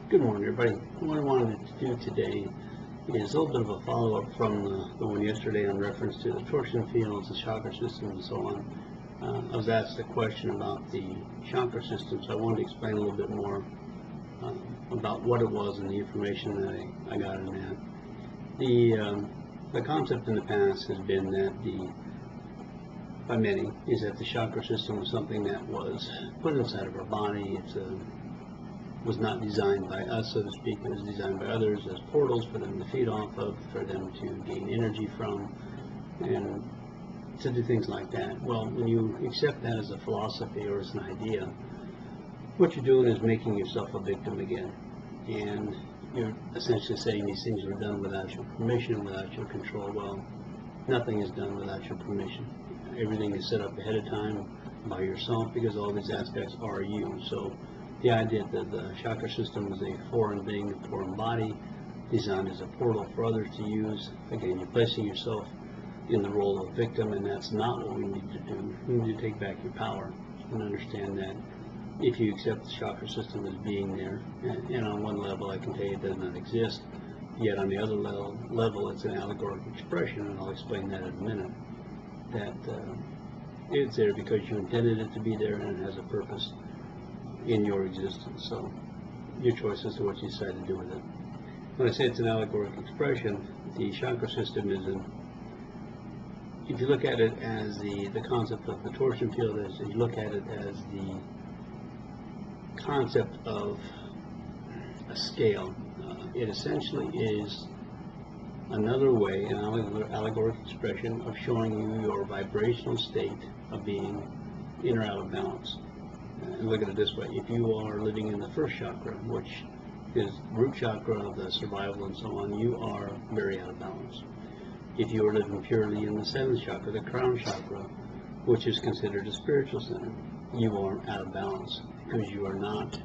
Good morning, everybody. What I wanted to do today is a little bit of a follow-up from the one yesterday in reference to the torsion fields, the chakra system, and so on. I was asked a question about the chakra system, so I wanted to explain a little bit more about what it was and the information that I got in that. The concept in the past has been that by many, is that the chakra system was something that was put inside of our body. It was not designed by us, so to speak. It was designed by others as portals for them to feed off of, for them to gain energy from, and to do things like that. Well, when you accept that as a philosophy or as an idea, what you're doing is making yourself a victim again. And you're essentially saying these things were done without your permission, without your control. Well, nothing is done without your permission. Everything is set up ahead of time by yourself, because all these aspects are you. So the idea that the chakra system is a foreign being, a foreign body, designed as a portal for others to use, again, you're placing yourself in the role of victim, and that's not what we need to do. We need to take back your power and understand that if you accept the chakra system as being there, and on one level I can tell you it does not exist, yet on the other level it's an allegorical expression, and I'll explain that in a minute, that it's there because you intended it to be there and it has a purpose in your existence. So your choice as to what you decide to do with it. When I say it's an allegorical expression, the chakra system is if you look at it as the concept of the torsion field, as you look at it as the concept of a scale, it essentially is another way, an allegorical expression of showing you your vibrational state of being in or out of balance. And look at it this way: if you are living in the first chakra, which is root chakra of the survival and so on, you are very out of balance. If you are living purely in the seventh chakra, the crown chakra, which is considered a spiritual center, you are out of balance because you are not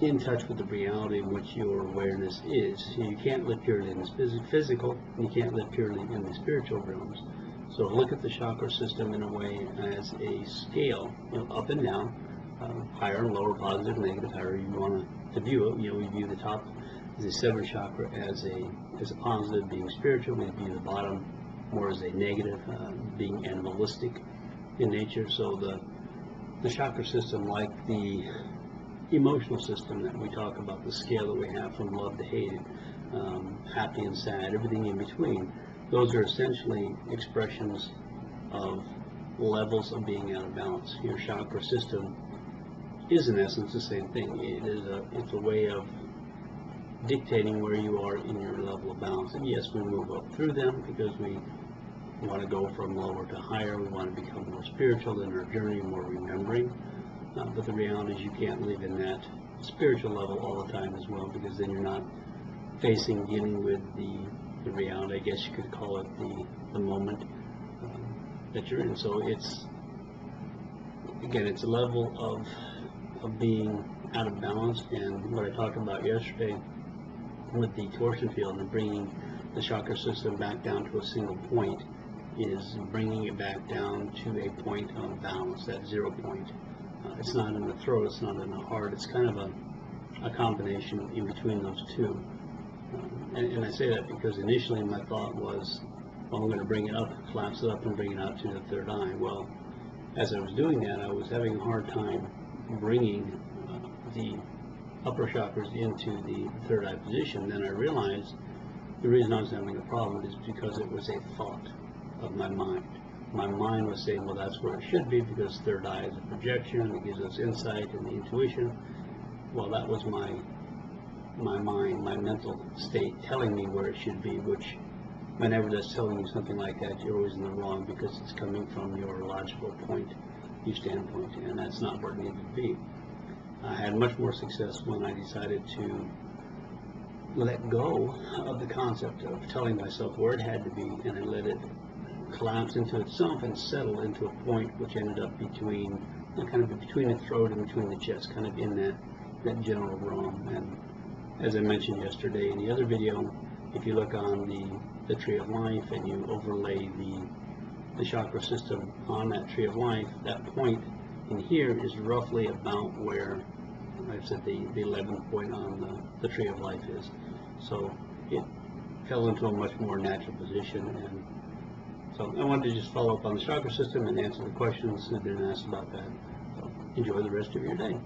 in touch with the reality in which your awareness is. You can't live purely in the physical, and you can't live purely in the spiritual realms. So look at the chakra system in a way as a scale, up and down, higher and lower, positive, negative, however you want to view it. We view the top as a seventh chakra as a positive, being spiritual. We view the bottom more as a negative, being animalistic in nature. So the chakra system, like the emotional system that we talk about, the scale that we have from love to hate, happy and sad, everything in between, those are essentially expressions of levels of being out of balance. Your chakra system is in essence the same thing. It's a way of dictating where you are in your level of balance. And yes, we move up through them because we want to go from lower to higher. We want to become more spiritual in our journey, more remembering. But the reality is you can't live in that spiritual level all the time as well, because then you're not dealing with the reality, I guess you could call it the moment that you're in. So it's a level of being out of balance. And what I talked about yesterday with the torsion field and bringing the chakra system back down to a single point is bringing it back down to a point of balance, that 0 point. It's not in the throat, it's not in the heart, it's kind of a combination in between those two. And I say that because initially my thought was, well, I'm going to bring it up, collapse it up, and bring it out to the third eye. Well, as I was doing that, I was having a hard time bringing the upper chakras into the third eye position. Then I realized the reason I was having a problem is because it was a thought of my mind. My mind was saying, well, that's where it should be because third eye is a projection, it gives us insight and intuition. Well, that was my mind, my mental state telling me where it should be, which whenever that's telling you something like that, you're always in the wrong, because it's coming from your logical point, your standpoint, and that's not where it needed to be. I had much more success when I decided to let go of the concept of telling myself where it had to be, and I let it collapse into itself and settle into a point which ended up between the throat and between the chest, kind of in that general realm. And as I mentioned yesterday in the other video, if you look on the tree of life and you overlay the chakra system on that tree of life, that point in here is roughly about where like I said, the 11th point on the tree of life is. So it fell into a much more natural position, and so I wanted to just follow up on the chakra system and answer the questions that have been asked about that. So enjoy the rest of your day.